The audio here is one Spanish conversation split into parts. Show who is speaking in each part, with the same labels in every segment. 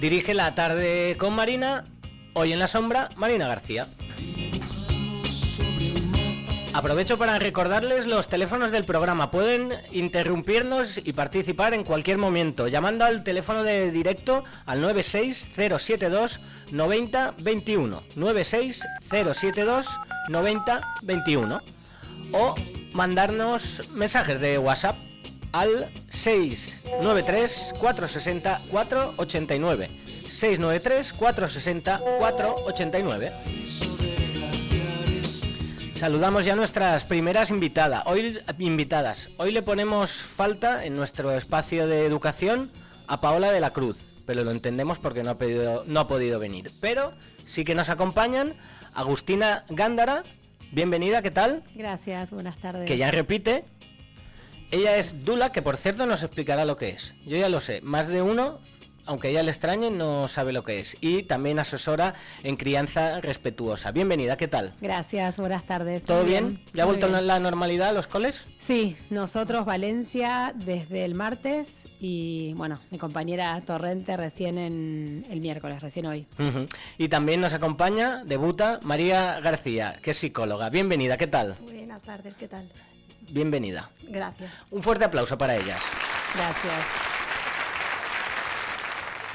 Speaker 1: Dirige La Tarde con Marina, hoy en la sombra, Marina García. Aprovecho para recordarles los teléfonos del programa. Pueden interrumpirnos y participar en cualquier momento, llamando al teléfono de directo al 96072 9021, 96072 9021, o mandarnos mensajes de WhatsApp al 693 460 489, 693 460 489. Saludamos ya a nuestras primeras invitadas. Hoy le ponemos falta en nuestro espacio de educación a Paola de la Cruz, pero lo entendemos porque no ha podido venir. Pero sí que nos acompañan Agustina Gándara. Bienvenida, ¿qué tal?
Speaker 2: Gracias, buenas tardes.
Speaker 1: Que ya repite. Ella es Dula, que por cierto nos explicará lo que es. Yo ya lo sé, más de uno, aunque ella le extrañe, no sabe lo que es. Y también asesora en crianza respetuosa. Bienvenida, ¿qué tal?
Speaker 2: Gracias, buenas tardes.
Speaker 1: ¿Todo bien? ¿Ya ha vuelto la normalidad a los coles?
Speaker 2: Sí, nosotros Valencia desde el martes y bueno, mi compañera Torrente recién el miércoles, recién hoy.
Speaker 1: Uh-huh. Y también nos acompaña, debuta, María García, que es psicóloga. Bienvenida, ¿qué tal?
Speaker 3: Buenas tardes, ¿qué tal?
Speaker 1: Bienvenida.
Speaker 3: Gracias.
Speaker 1: Un fuerte aplauso para ellas.
Speaker 2: Gracias.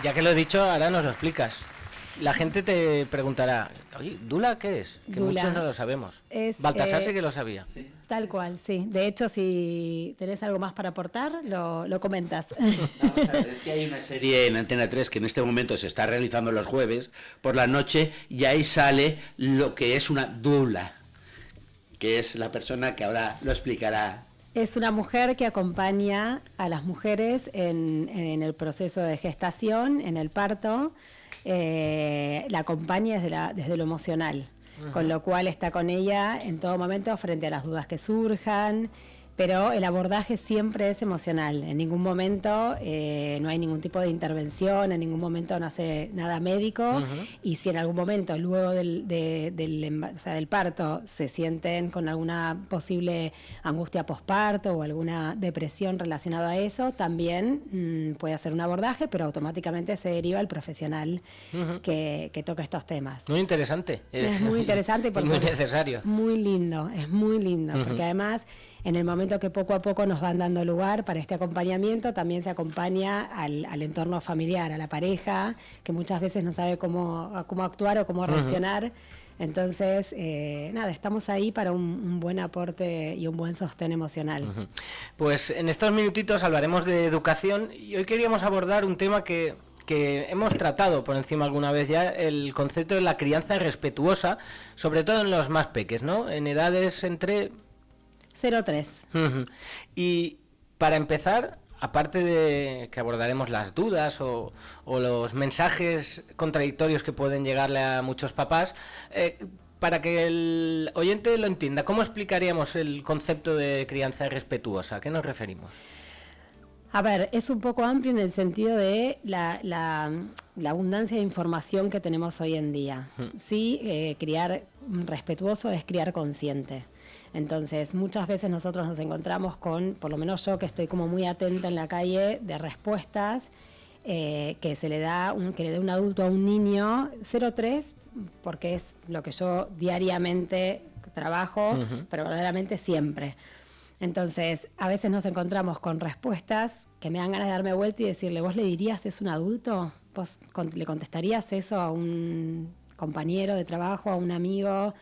Speaker 1: Ya que lo he dicho, ahora nos lo explicas. La gente te preguntará, oye, ¿Dula qué es? Que
Speaker 2: Dula.
Speaker 1: Muchos no lo sabemos.
Speaker 2: Es,
Speaker 1: Baltasar sí que lo sabía.
Speaker 2: Sí. Tal cual, sí. De hecho, si tenés algo más para aportar, lo comentas.
Speaker 4: Vamos a ver, es que hay una serie en Antena 3 que en este momento se está realizando los jueves por la noche y ahí sale lo que es una dula, que es la persona que ahora lo explicará.
Speaker 2: Es una mujer que acompaña a las mujeres en el proceso de gestación, en el parto, la acompaña desde lo emocional, uh-huh. Con lo cual está con ella en todo momento frente a las dudas que surjan, pero el abordaje siempre es emocional. En ningún momento no hay ningún tipo de intervención, en ningún momento no hace nada médico, uh-huh. Y si en algún momento luego del parto se sienten con alguna posible angustia posparto o alguna depresión relacionada a eso, también puede hacer un abordaje, pero automáticamente se deriva al profesional, uh-huh. que toca estos temas.
Speaker 1: Muy interesante.
Speaker 2: Es muy interesante y por
Speaker 1: muy necesario.
Speaker 2: Muy lindo, es muy lindo, uh-huh. Porque además en el momento que poco a poco nos van dando lugar para este acompañamiento, también se acompaña al entorno familiar, a la pareja, que muchas veces no sabe cómo actuar o cómo reaccionar. Uh-huh. Entonces, estamos ahí para un buen aporte y un buen sostén emocional.
Speaker 1: Uh-huh. Pues en estos minutitos hablaremos de educación y hoy queríamos abordar un tema que hemos tratado por encima alguna vez ya, el concepto de la crianza respetuosa, sobre todo en los más peques, ¿no? En edades entre
Speaker 2: 0-3.
Speaker 1: Uh-huh. Y para empezar, aparte de que abordaremos las dudas o los mensajes contradictorios que pueden llegarle a muchos papás, para que el oyente lo entienda, ¿cómo explicaríamos el concepto de crianza respetuosa? ¿A qué nos referimos?
Speaker 2: A ver, es un poco amplio en el sentido de la abundancia de información que tenemos hoy en día. Sí, criar respetuoso es criar consciente. Entonces, muchas veces nosotros nos encontramos con, por lo menos yo que estoy como muy atenta en la calle, de respuestas que le da un adulto a un niño 0-3, porque es lo que yo diariamente trabajo, uh-huh. Pero verdaderamente siempre. Entonces, a veces nos encontramos con respuestas que me dan ganas de darme vuelta y decirle, ¿vos le dirías es un adulto? ¿Vos le contestarías eso a un compañero de trabajo, a un amigo?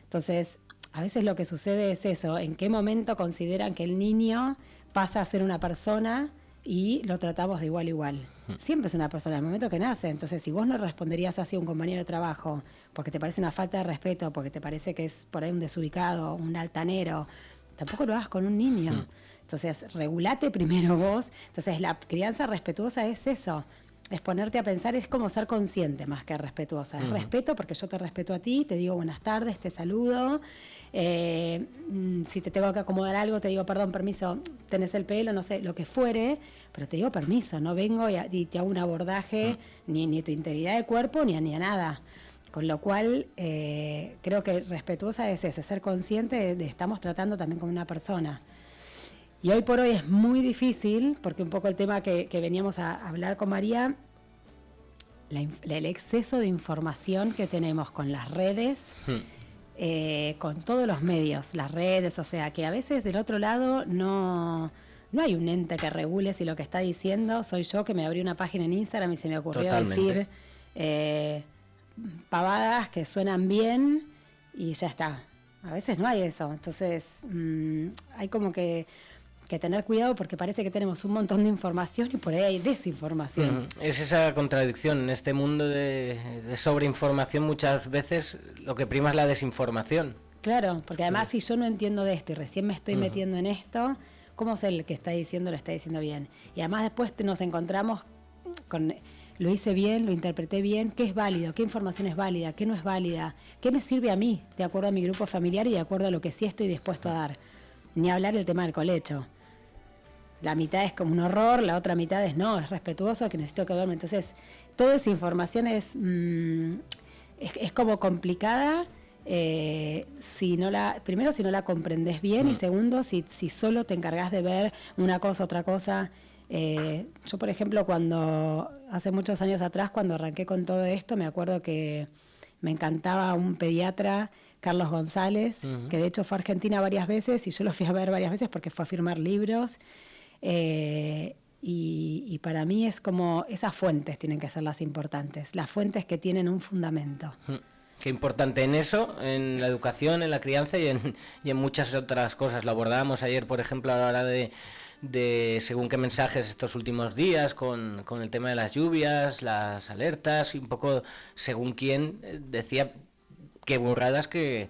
Speaker 2: Entonces, a veces lo que sucede es eso, ¿en qué momento consideran que el niño pasa a ser una persona y lo tratamos de igual a igual? Siempre es una persona, en el momento que nace. Entonces, si vos no responderías así a un compañero de trabajo porque te parece una falta de respeto, porque te parece que es por ahí un desubicado, un altanero, tampoco lo hagas con un niño. Entonces, regulate primero vos. Entonces, la crianza respetuosa es eso. Es ponerte a pensar, es como ser consciente más que respetuosa. Es respeto porque yo te respeto a ti, te digo buenas tardes, te saludo. Si te tengo que acomodar algo, te digo perdón, permiso, tenés el pelo, no sé, lo que fuere, pero te digo permiso, no vengo y te hago un abordaje ni a tu integridad de cuerpo ni a nada. Con lo cual, creo que respetuosa es eso, es ser consciente de estamos tratando también como una persona. Y hoy por hoy es muy difícil, porque un poco el tema que veníamos a hablar con María, el exceso de información que tenemos con las redes, con todos los medios, las redes, o sea, que a veces del otro lado no hay un ente que regule si lo que está diciendo soy yo que me abrí una página en Instagram y se me ocurrió
Speaker 1: Totalmente.
Speaker 2: decir pavadas que suenan bien y ya está. A veces no hay eso, entonces hay como que tener cuidado porque parece que tenemos un montón de información y por ahí hay desinformación.
Speaker 1: Es esa contradicción. En este mundo de sobreinformación muchas veces lo que prima es la desinformación.
Speaker 2: Claro, porque además si yo no entiendo de esto y recién me estoy metiendo en esto, ¿cómo sé el que está diciendo lo está diciendo bien? Y además después nos encontramos con... Lo hice bien, lo interpreté bien, ¿qué es válido? ¿Qué información es válida? ¿Qué no es válida? ¿Qué me sirve a mí, de acuerdo a mi grupo familiar y de acuerdo a lo que sí estoy dispuesto a dar? Ni hablar el tema del colecho. La mitad es como un horror, la otra mitad es no, es respetuoso, que necesito que duerma. Entonces, toda esa información es como complicada primero si no la comprendes bien y segundo si solo te encargas de ver una cosa, otra cosa. Yo, por ejemplo, hace muchos años atrás, cuando arranqué con todo esto, me acuerdo que me encantaba un pediatra, Carlos González, que de hecho fue a Argentina varias veces y yo lo fui a ver varias veces porque fue a firmar libros. Y para mí es como esas fuentes tienen que ser las importantes, las fuentes que tienen un fundamento.
Speaker 1: Qué importante en eso, en la educación, en la crianza y en muchas otras cosas. Lo abordábamos ayer, por ejemplo, a la hora de según qué mensajes estos últimos días con el tema de las lluvias, las alertas y un poco según quién decía qué burradas que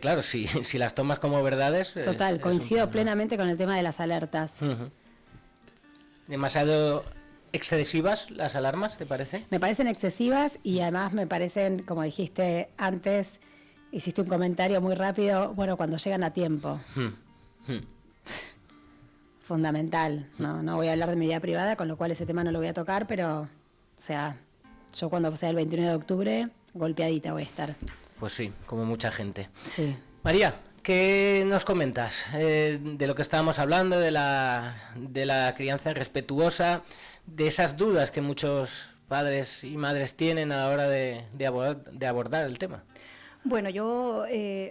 Speaker 1: claro, si las tomas como verdades...
Speaker 2: Total, coincido plenamente con el tema de las alertas.
Speaker 1: ¿Demasiado excesivas las alarmas, te parece?
Speaker 2: Me parecen excesivas y además me parecen, como dijiste antes, hiciste un comentario muy rápido, bueno, cuando llegan a tiempo. Fundamental, no voy a hablar de mi vida privada, con lo cual ese tema no lo voy a tocar, pero, o sea, yo cuando sea el 29 de octubre, golpeadita voy a estar.
Speaker 1: Pues sí, como mucha gente.
Speaker 2: Sí.
Speaker 1: María, ¿qué nos comentas de lo que estábamos hablando, de la crianza respetuosa, de esas dudas que muchos padres y madres tienen a la hora de abordar el tema?
Speaker 3: Bueno, yo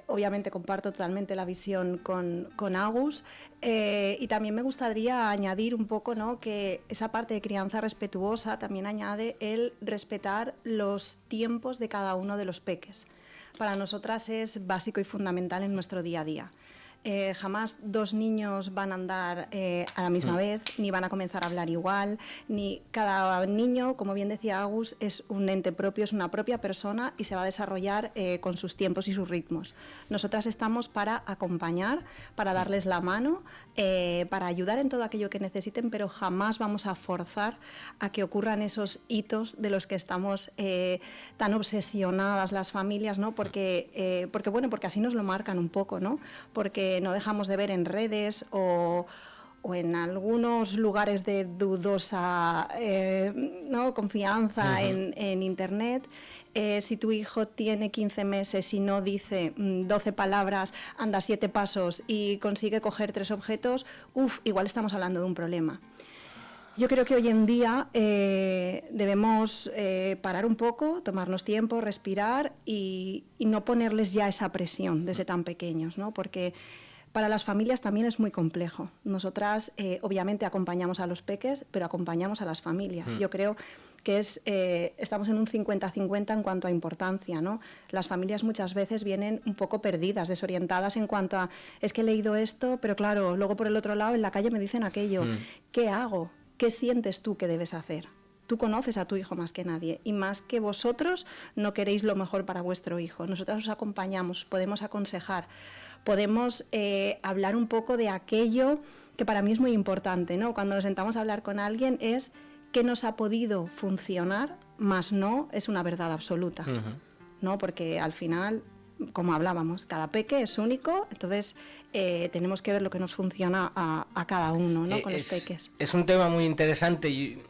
Speaker 3: obviamente comparto totalmente la visión con Agus y también me gustaría añadir un poco, ¿no?, que esa parte de crianza respetuosa también añade el respetar los tiempos de cada uno de los peques. Para nosotras es básico y fundamental en nuestro día a día. Jamás dos niños van a andar a la misma vez, ni van a comenzar a hablar igual, ni cada niño, como bien decía Agus, es un ente propio, es una propia persona y se va a desarrollar con sus tiempos y sus ritmos. Nosotras estamos para acompañar, para darles la mano, para ayudar en todo aquello que necesiten, pero jamás vamos a forzar a que ocurran esos hitos de los que estamos tan obsesionadas las familias, ¿no? Porque así nos lo marcan un poco, ¿no? Porque no dejamos de ver en redes o en algunos lugares de dudosa ¿no?, confianza en Internet. Si tu hijo tiene 15 meses y no dice 12 palabras, anda 7 pasos y consigue coger 3 objetos, igual estamos hablando de un problema. Yo creo que hoy en día debemos parar un poco, tomarnos tiempo, respirar y no ponerles ya esa presión desde tan pequeños, ¿no? Porque para las familias también es muy complejo. Nosotras obviamente acompañamos a los peques, pero acompañamos a las familias. Yo creo que estamos en un 50-50 en cuanto a importancia, ¿no? Las familias muchas veces vienen un poco perdidas, desorientadas en cuanto a, es que he leído esto, pero claro, luego por el otro lado en la calle me dicen aquello. ¿Qué hago? ¿Qué sientes tú que debes hacer? Tú conoces a tu hijo más que nadie y más que vosotros no queréis lo mejor para vuestro hijo. Nosotros os acompañamos, podemos aconsejar, podemos hablar un poco de aquello que para mí es muy importante, ¿no? Cuando nos sentamos a hablar con alguien es qué nos ha podido funcionar, más no es una verdad absoluta, ¿no? Porque al final, como hablábamos, cada peque es único, entonces tenemos que ver lo que nos funciona a cada uno, ¿no? Con los peques.
Speaker 1: Es un tema muy interesante y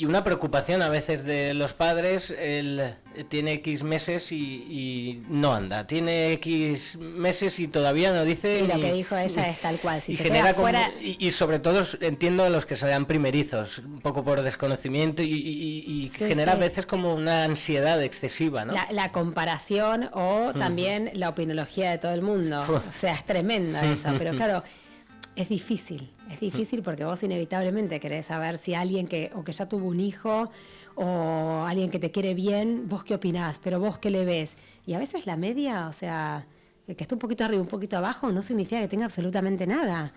Speaker 1: una preocupación a veces de los padres el tiene X meses y no anda, tiene X meses y todavía no dice...
Speaker 2: Sí, lo que dijo ella es tal cual. Si
Speaker 1: y
Speaker 2: se
Speaker 1: genera
Speaker 2: queda fuera...
Speaker 1: y sobre todo entiendo a los que sean primerizos, un poco por desconocimiento y
Speaker 2: Sí,
Speaker 1: genera
Speaker 2: sí.
Speaker 1: a veces como una ansiedad excesiva, ¿no?
Speaker 2: La comparación o también la opinología de todo el mundo. O sea, es tremenda eso, pero claro, es difícil porque vos inevitablemente querés saber si alguien que ya tuvo un hijo o alguien que te quiere bien, vos qué opinás, pero vos qué le ves. Y a veces la media, o sea, el que esté un poquito arriba, un poquito abajo, no significa que tenga absolutamente nada.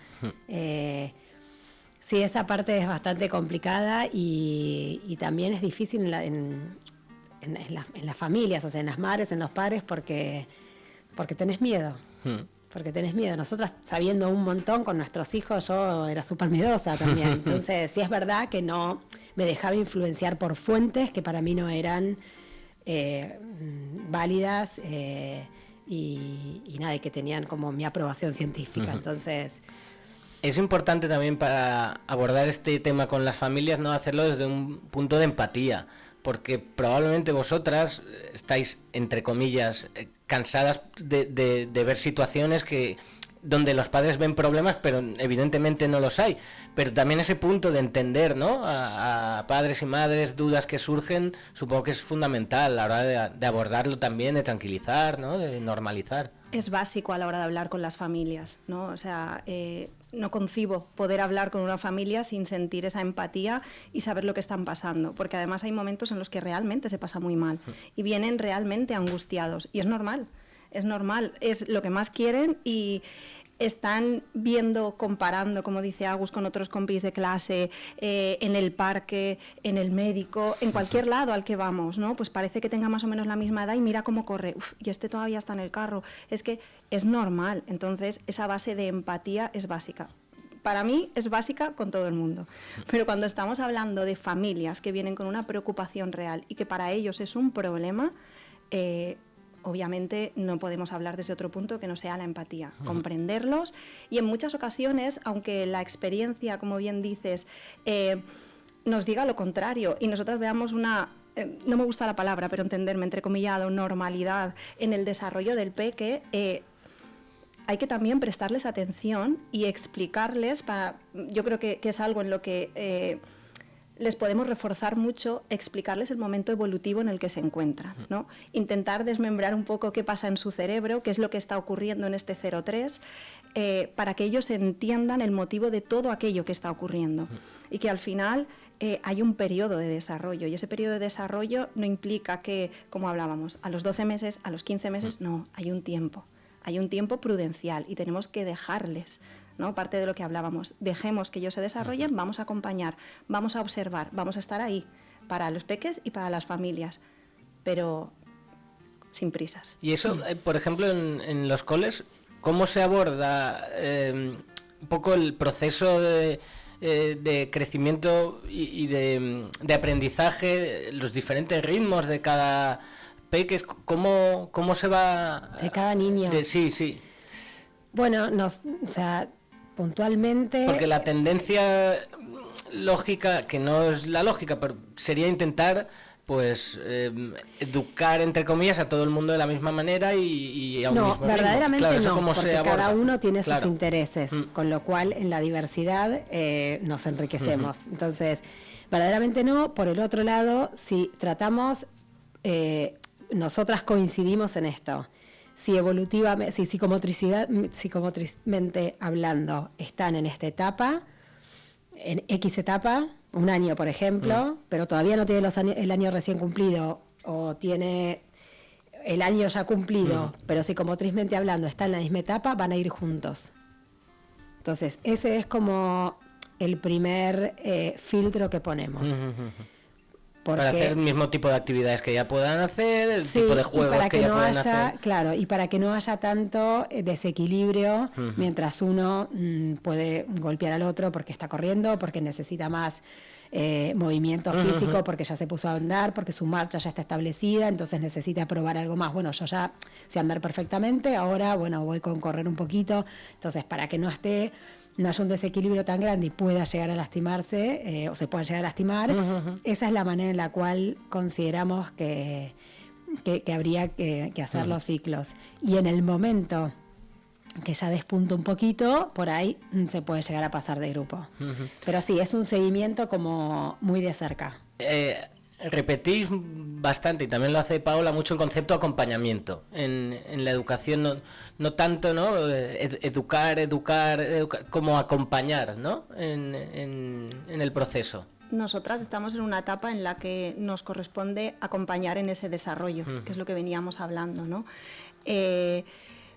Speaker 2: Sí, esa parte es bastante complicada y también es difícil en las familias, o sea, en las madres, en los padres, porque tenés miedo. Porque tenés miedo. Nosotras, sabiendo un montón con nuestros hijos, yo era súper miedosa también. Entonces, sí es verdad que no me dejaba influenciar por fuentes que para mí no eran válidas y nada, y que tenían como mi aprobación científica. Entonces...
Speaker 1: Es importante también para abordar este tema con las familias, no hacerlo desde un punto de empatía, porque probablemente vosotras estáis, entre comillas, cansadas de ver situaciones donde los padres ven problemas, pero evidentemente no los hay. Pero también ese punto de entender, ¿no?, a padres y madres, dudas que surgen, supongo que es fundamental a la hora de abordarlo también, de tranquilizar, ¿no?, de normalizar.
Speaker 3: Es básico a la hora de hablar con las familias, ¿no? O sea, no concibo poder hablar con una familia sin sentir esa empatía y saber lo que están pasando, porque además hay momentos en los que realmente se pasa muy mal y vienen realmente angustiados, y es normal, es lo que más quieren y están viendo, comparando, como dice Agus, con otros compis de clase, en el parque, en el médico, en cualquier lado al que vamos, ¿no? Pues parece que tenga más o menos la misma edad y mira cómo corre, y este todavía está en el carro. Es que es normal, entonces esa base de empatía es básica. Para mí es básica con todo el mundo, pero cuando estamos hablando de familias que vienen con una preocupación real y que para ellos es un problema, obviamente no podemos hablar desde otro punto que no sea la empatía, comprenderlos, y en muchas ocasiones, aunque la experiencia, como bien dices, nos diga lo contrario y nosotras veamos una, no me gusta la palabra, pero entenderme, entrecomillado, normalidad en el desarrollo del peque, hay que también prestarles atención y explicarles, yo creo que es algo en lo que... les podemos reforzar mucho, explicarles el momento evolutivo en el que se encuentran, ¿no? Intentar desmembrar un poco qué pasa en su cerebro, qué es lo que está ocurriendo en este 0-3, para que ellos entiendan el motivo de todo aquello que está ocurriendo. Y que al final hay un periodo de desarrollo, y ese periodo de desarrollo no implica que, como hablábamos, a los 12 meses, a los 15 meses, no, hay un tiempo prudencial y tenemos que dejarles, ¿no? Parte de lo que hablábamos, dejemos que ellos se desarrollen, vamos a acompañar, vamos a observar, vamos a estar ahí para los peques y para las familias, pero sin prisas.
Speaker 1: Y eso, por ejemplo, en los coles, ¿cómo se aborda un poco el proceso de crecimiento y de aprendizaje, los diferentes ritmos de cada peque? ¿Cómo se va...?
Speaker 2: De cada niño.
Speaker 1: Sí.
Speaker 2: Bueno, o sea, puntualmente...
Speaker 1: Porque la tendencia lógica, que no es la lógica, pero sería intentar, pues, educar, entre comillas, a todo el mundo de la misma manera y a un mismo ritmo.
Speaker 2: Verdaderamente
Speaker 1: claro,
Speaker 2: no, porque cada uno tiene sus
Speaker 1: Claro.
Speaker 2: intereses, con lo cual en la diversidad nos enriquecemos. Entonces, verdaderamente no. Por el otro lado, si tratamos, nosotras coincidimos en esto. Si evolutivamente, si psicomotrizmente hablando están en esta etapa, en X etapa, un año por ejemplo, pero todavía no tiene el año recién cumplido, o tiene el año ya cumplido, pero psicomotrizmente hablando está en la misma etapa, van a ir juntos. Entonces, ese es como el primer filtro que ponemos.
Speaker 1: Para hacer el mismo tipo de actividades que ya puedan hacer, el tipo de juegos
Speaker 2: para
Speaker 1: que ya
Speaker 2: no
Speaker 1: puedan
Speaker 2: haya,
Speaker 1: hacer.
Speaker 2: claro, y para que no haya tanto desequilibrio mientras uno puede golpear al otro porque está corriendo, porque necesita más movimiento físico, porque ya se puso a andar, porque su marcha ya está establecida, entonces necesita probar algo más. Bueno, yo ya sé andar perfectamente, ahora, bueno, voy con correr un poquito. Entonces, para que no haya un desequilibrio tan grande y pueda llegar a lastimarse, o se pueda llegar a lastimar, esa es la manera en la cual consideramos que que habría que hacer los ciclos. Y en el momento que ya despunta un poquito, por ahí se puede llegar a pasar de grupo. Pero sí, es un seguimiento como muy de cerca.
Speaker 1: Repetís bastante, y también lo hace Paola, mucho el concepto de acompañamiento en la educación, no tanto, ¿no? Educar, como acompañar, ¿no? En el proceso.
Speaker 3: Nosotras estamos en una etapa en la que nos corresponde acompañar en ese desarrollo, que es lo que veníamos hablando, ¿no?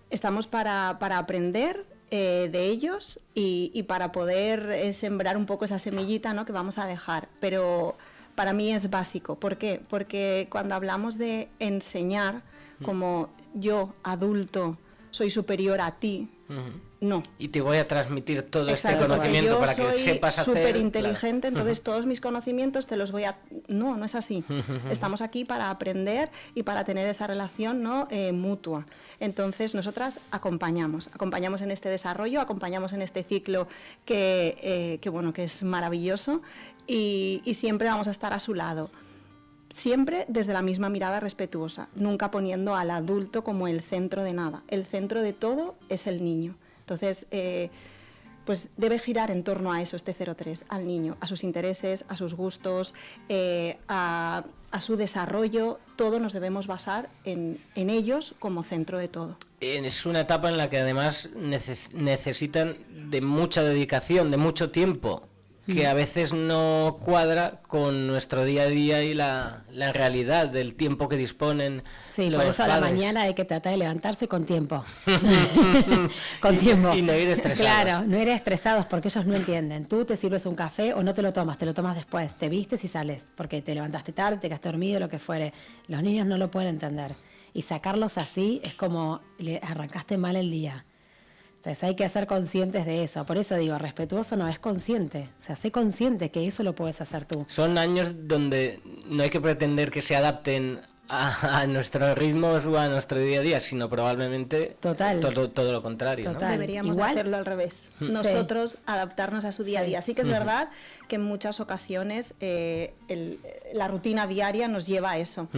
Speaker 3: Estamos para aprender de ellos y para poder sembrar un poco esa semillita, ¿no? Que vamos a dejar, pero para mí es básico. ¿Por qué? Porque cuando hablamos de enseñar, como yo, adulto, soy superior a ti, no.
Speaker 1: Y te voy a transmitir todo
Speaker 3: Exacto,
Speaker 1: este conocimiento para que sepas hacer...
Speaker 3: Yo soy súper inteligente, entonces todos mis conocimientos te los voy a... No, no es así. Estamos aquí para aprender y para tener esa relación, ¿no? Mutua. Entonces nosotras acompañamos en este desarrollo, acompañamos en este ciclo que es maravilloso y siempre vamos a estar a su lado. Siempre desde la misma mirada respetuosa, nunca poniendo al adulto como el centro de nada. El centro de todo es el niño. Entonces, pues debe girar en torno a eso, este 03, al niño, a sus intereses, a sus gustos, a su desarrollo. Todo nos debemos basar en ellos como centro de todo.
Speaker 1: Es una etapa en la que además necesitan de mucha dedicación, de mucho tiempo, que a veces no cuadra con nuestro día a día y la realidad del tiempo que disponen.
Speaker 2: Sí,
Speaker 1: los
Speaker 2: por eso a la
Speaker 1: padres.
Speaker 2: mañana hay que tratar de levantarse con tiempo. Con tiempo.
Speaker 1: Y no ir estresados.
Speaker 2: Claro, no ir estresados porque ellos no entienden. Tú te sirves un café o no te lo tomas después. Te vistes y sales porque te levantaste tarde, te quedaste dormido, lo que fuere. Los niños no lo pueden entender. Y sacarlos así es como le arrancaste mal el día. Entonces hay que ser conscientes de eso. Por eso digo, respetuoso no es consciente. O sea, sé consciente que eso lo puedes hacer tú.
Speaker 1: Son años donde no hay que pretender que se adapten a nuestros ritmos o a nuestro día a día, sino probablemente todo lo contrario.
Speaker 2: Total.
Speaker 1: ¿no?
Speaker 3: Deberíamos
Speaker 2: Igual.
Speaker 3: hacerlo al revés. Nosotros adaptarnos a su día a día. Sí que es verdad que en muchas ocasiones la rutina diaria nos lleva a eso.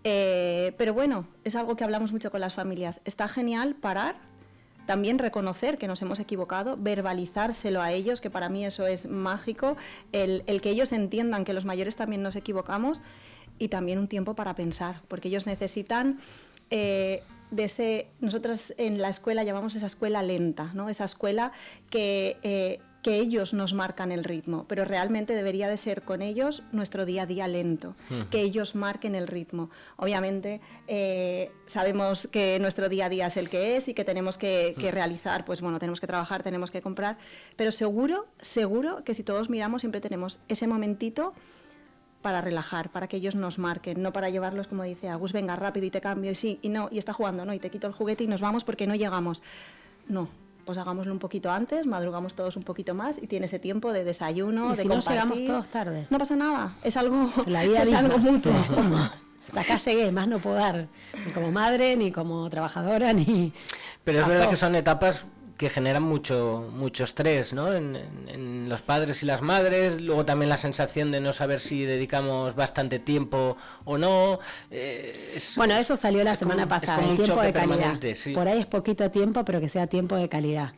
Speaker 3: Pero bueno, es algo que hablamos mucho con las familias. Está genial parar, también reconocer que nos hemos equivocado, verbalizárselo a ellos, que para mí eso es mágico, el que ellos entiendan que los mayores también nos equivocamos, y también un tiempo para pensar, porque ellos necesitan nosotros en la escuela llamamos esa escuela lenta, ¿no? Esa escuela que ellos nos marcan el ritmo, pero realmente debería de ser con ellos nuestro día a día lento, que ellos marquen el ritmo. Obviamente sabemos que nuestro día a día es el que es y que tenemos que realizar, pues bueno, tenemos que trabajar, tenemos que comprar, pero seguro que si todos miramos siempre tenemos ese momentito para relajar, para que ellos nos marquen, no para llevarlos, como dice Agus, venga rápido y te cambio, y sí, y no, y está jugando, no, y te quito el juguete y nos vamos porque no llegamos. No, pues hagámoslo un poquito antes, madrugamos todos un poquito más y tiene ese tiempo de desayuno,
Speaker 2: y
Speaker 3: de
Speaker 2: si
Speaker 3: compartir.
Speaker 2: no llegamos todos tarde.
Speaker 3: No pasa nada, es algo,
Speaker 2: La vida
Speaker 3: es algo mutuo.
Speaker 2: Hasta acá llegué, más no puedo dar, ni como madre, ni como trabajadora, ni...
Speaker 1: Pero es verdad que son etapas que generan mucho estrés, ¿no? En los padres y las madres, luego también la sensación de no saber si dedicamos bastante tiempo o no.
Speaker 2: Bueno, eso salió la semana pasada, el tiempo de calidad.
Speaker 1: Sí.
Speaker 2: Por ahí es poquito tiempo, pero que sea tiempo de calidad.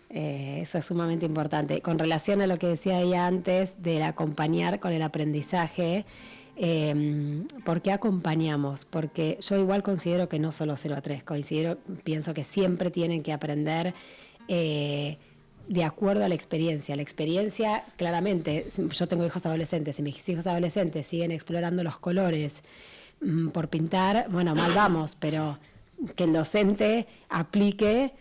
Speaker 2: Eso es sumamente importante. Con relación a lo que decía ella antes, del acompañar con el aprendizaje, ¿por qué acompañamos? Porque yo igual considero que no solo 0 a 3, pienso que siempre tienen que aprender de acuerdo a la experiencia. La experiencia, claramente, yo tengo hijos adolescentes, si mis hijos adolescentes siguen explorando los colores por pintar, bueno, mal vamos, pero que el docente aplique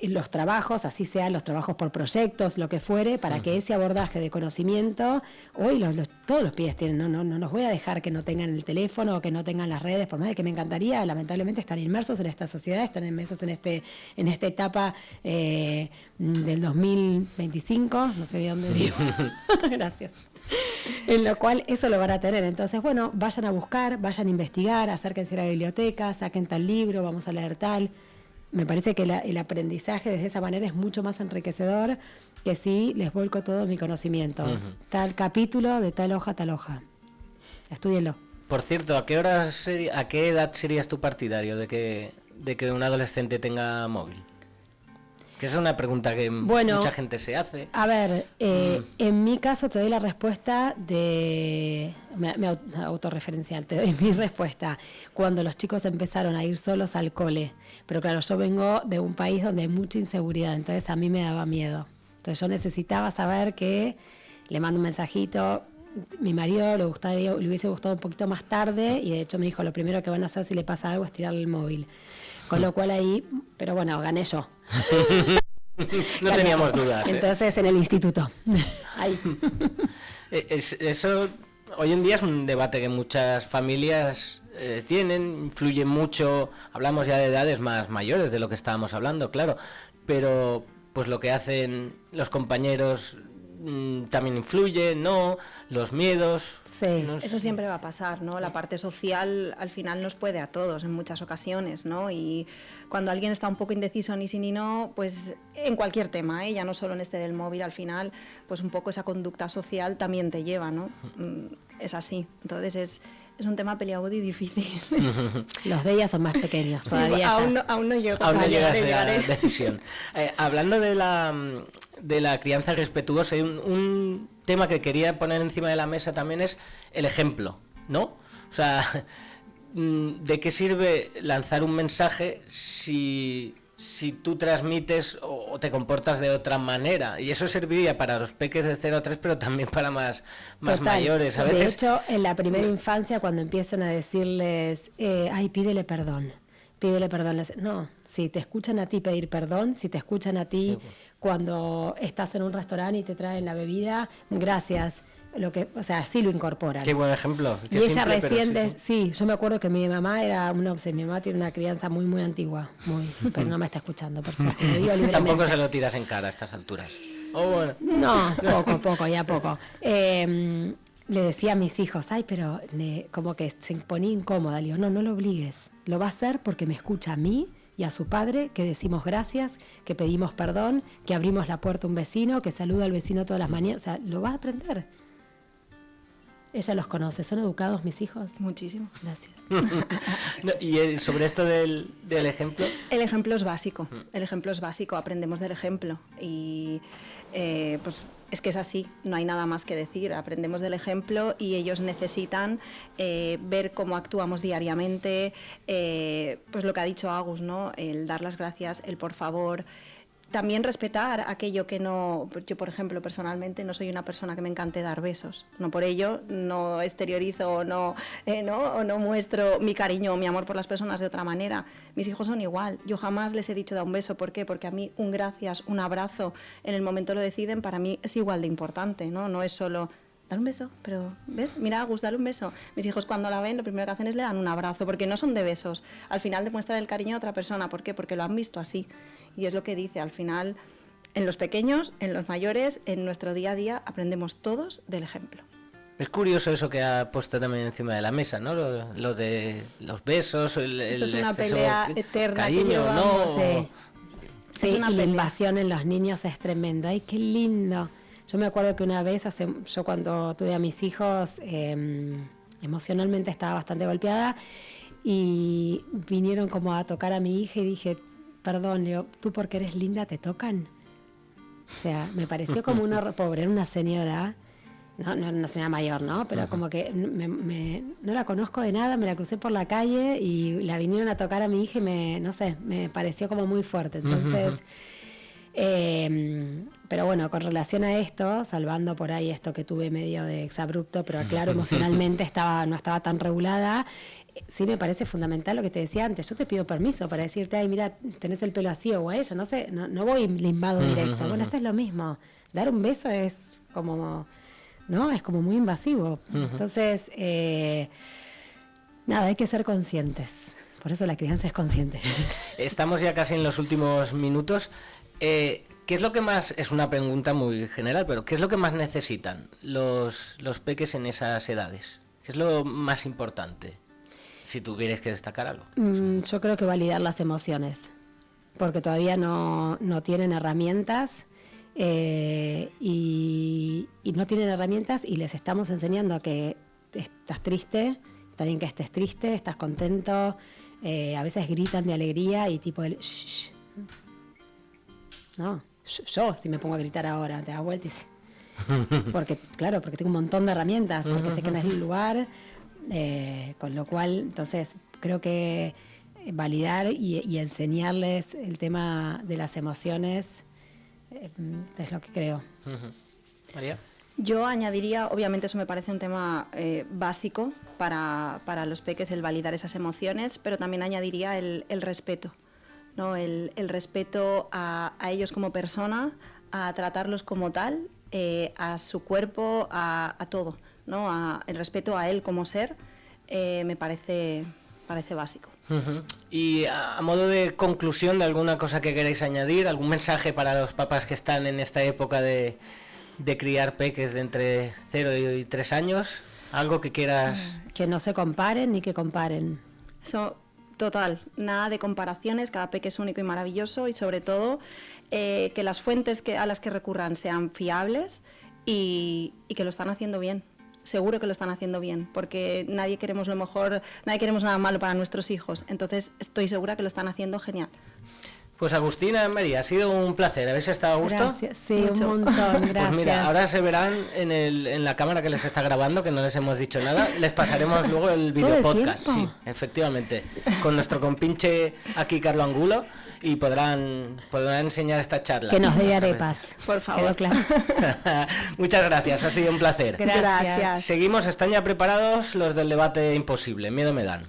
Speaker 2: los trabajos, así sean los trabajos por proyectos, lo que fuere, para que ese abordaje de conocimiento, hoy todos los pibes tienen, no los voy a dejar que no tengan el teléfono o que no tengan las redes, por más de que me encantaría, lamentablemente están inmersos en esta sociedad, están inmersos en esta etapa del 2025, no sé de dónde vivo, gracias. En lo cual eso lo van a tener. Entonces, bueno, vayan a buscar, vayan a investigar, acérquense a la biblioteca, saquen tal libro, vamos a leer tal. Me parece que el aprendizaje de esa manera es mucho más enriquecedor que si les vuelco todo mi conocimiento. Tal capítulo de tal hoja a tal hoja. Estúdienlo.
Speaker 1: Por cierto, ¿a qué edad serías tú partidario de que un adolescente tenga móvil? Que esa es una pregunta que mucha gente se hace.
Speaker 2: A ver, en mi caso te doy la respuesta autorreferencial, te doy mi respuesta. Cuando los chicos empezaron a ir solos al cole. Pero claro, yo vengo de un país donde hay mucha inseguridad, entonces a mí me daba miedo. Entonces yo necesitaba saber que le mando un mensajito. Mi marido le hubiese gustado un poquito más tarde y de hecho me dijo, lo primero que van a hacer si le pasa algo es tirarle el móvil. Con lo cual ahí, pero bueno, gané yo.
Speaker 1: No teníamos dudas.
Speaker 2: Entonces en el instituto. Ahí.
Speaker 1: Eso hoy en día es un debate que muchas familias tienen, influye mucho. Hablamos ya de edades más mayores de lo que estábamos hablando, claro, pero pues lo que hacen los compañeros también influye, ¿no? Los miedos.
Speaker 2: Sí.
Speaker 3: Eso siempre va a pasar, ¿no? La parte social al final nos puede a todos en muchas ocasiones, ¿no? Y cuando alguien está un poco indeciso ni sí ni no, pues en cualquier tema, ya no solo en este del móvil, al final, pues un poco esa conducta social también te lleva, ¿no? Es así. Entonces es un tema peliagudo y difícil.
Speaker 2: Los de ella son más pequeños todavía.
Speaker 3: Aún no llego
Speaker 1: aún no llegas a
Speaker 3: llegaré.
Speaker 1: la decisión. Hablando de la crianza respetuosa, un tema que quería poner encima de la mesa también es el ejemplo, ¿no? O sea, ¿de qué sirve lanzar un mensaje si tú transmites o te comportas de otra manera? Y eso serviría para los peques de 0 a 3, pero también para más mayores. A veces...
Speaker 2: De hecho, en la primera infancia, cuando empiezan a decirles, ay, pídele perdón. No, si te escuchan a ti pedir perdón, si te escuchan a ti cuando estás en un restaurante y te traen la bebida, gracias. Sí lo incorporan.
Speaker 1: Qué buen ejemplo.
Speaker 2: Y ella recién, sí, yo me acuerdo que mi mamá era mi mamá tiene una crianza muy, muy antigua, pero no me está escuchando, por suerte, lo digo libremente.
Speaker 1: Tampoco se lo tiras en cara a estas alturas. Bueno.
Speaker 2: No, poco. Le decía a mis hijos, pero como que se ponía incómoda. Le digo, no lo obligues, lo va a hacer porque me escucha a mí y a su padre, que decimos gracias, que pedimos perdón, que abrimos la puerta a un vecino, que saluda al vecino todas las mañanas, o sea, lo va a aprender. Ella los conoce, ¿son educados mis hijos?
Speaker 3: Muchísimo.
Speaker 2: Gracias.
Speaker 1: Y sobre esto del ejemplo.
Speaker 3: El ejemplo es básico, aprendemos del ejemplo y pues es que es así, no hay nada más que decir, aprendemos del ejemplo y ellos necesitan ver cómo actuamos diariamente, pues lo que ha dicho Agus, ¿no? El dar las gracias, el por favor. También respetar aquello que no... Yo, por ejemplo, personalmente no soy una persona que me encante dar besos. No por ello no exteriorizo o no muestro mi cariño o mi amor por las personas de otra manera. Mis hijos son igual. Yo jamás les he dicho da un beso. ¿Por qué? Porque a mí un gracias, un abrazo, en el momento lo deciden, para mí es igual de importante, ¿no? No es solo... Dale un beso, pero ¿ves? Mira, Agus, dale un beso. Mis hijos cuando la ven, lo primero que hacen es le dan un abrazo, porque no son de besos. Al final demuestran el cariño a otra persona. ¿Por qué? Porque lo han visto así. Y es lo que dice, al final, en los pequeños, en los mayores, en nuestro día a día, aprendemos todos del ejemplo.
Speaker 1: Es curioso eso que ha puesto también encima de la mesa, ¿no? Lo de los besos,
Speaker 3: eso es una pelea eterna
Speaker 1: cariño,
Speaker 3: que llevamos.
Speaker 1: ¿no?
Speaker 2: Sí, y la invasión en los niños es tremenda. ¡Ay, qué lindo! Yo me acuerdo que una vez, yo cuando tuve a mis hijos, emocionalmente estaba bastante golpeada y vinieron como a tocar a mi hija y dije, perdón, Leo, ¿tú porque eres linda te tocan? O sea, me pareció como una señora, no una señora mayor, ¿no? Pero como que no la conozco de nada, me la crucé por la calle y la vinieron a tocar a mi hija y me pareció como muy fuerte. Entonces... pero bueno, con relación a esto, salvando por ahí esto que tuve medio de exabrupto, pero claro, emocionalmente no estaba tan regulada, sí me parece fundamental lo que te decía antes. Yo te pido permiso para decirte, ay, mira, tenés el pelo así o a ella, no sé, no voy le invado directo. Bueno, esto es lo mismo. Dar un beso es como, ¿no? Es como muy invasivo. Entonces, nada, hay que ser conscientes. Por eso la crianza es consciente.
Speaker 1: Estamos ya casi en los últimos minutos. ¿Qué es lo que más, es una pregunta muy general, pero qué es lo que más necesitan los peques en esas edades? ¿Qué es lo más importante? Si tuvieras que destacar algo.
Speaker 2: Yo creo que validar las emociones, porque todavía no tienen herramientas y no tienen herramientas y les estamos enseñando a que estás triste, Está bien que estés triste, estás contento, a veces gritan de alegría y tipo el shh. No, yo si me pongo a gritar ahora, te das vuelta y porque tengo un montón de herramientas, porque sé que no es el lugar, con lo cual, entonces, creo que validar y enseñarles el tema de las emociones es lo que creo.
Speaker 1: María.
Speaker 3: Yo añadiría, obviamente eso me parece un tema básico para los peques, el validar esas emociones, pero también añadiría el respeto, ¿no? El respeto a ellos como persona, a tratarlos como tal, a su cuerpo, a todo, ¿no? El respeto a él como ser, me parece básico.
Speaker 1: Y a modo de conclusión, de alguna cosa que queráis añadir, algún mensaje para los papás que están en esta época de criar peques de entre 0 y 3 años, algo que quieras...
Speaker 2: Que no se comparen ni que comparen.
Speaker 3: Eso, total, nada de comparaciones, cada peque es único y maravilloso, y sobre todo que las fuentes a las que recurran sean fiables y que lo están haciendo bien. Seguro que lo están haciendo bien, porque nadie queremos lo mejor, nadie queremos nada malo para nuestros hijos, entonces estoy segura que lo están haciendo genial.
Speaker 1: Pues Agustina, María, ha sido un placer. ¿Habéis estado a gusto?
Speaker 2: Gracias, sí,
Speaker 3: Mucho.
Speaker 2: un montón, gracias.
Speaker 1: Pues mira, ahora se verán en la cámara que les está grabando, que no les hemos dicho nada. Les pasaremos luego el video podcast. Sí, efectivamente. Con nuestro compinche aquí, Carlo Angulo, y podrán enseñar esta charla.
Speaker 2: Que nos dé arepas.
Speaker 3: Por favor.
Speaker 2: Quedó claro.
Speaker 1: Muchas gracias, ha sido un placer.
Speaker 2: Gracias.
Speaker 1: Seguimos, ¿están ya preparados los del debate imposible? Miedo me dan.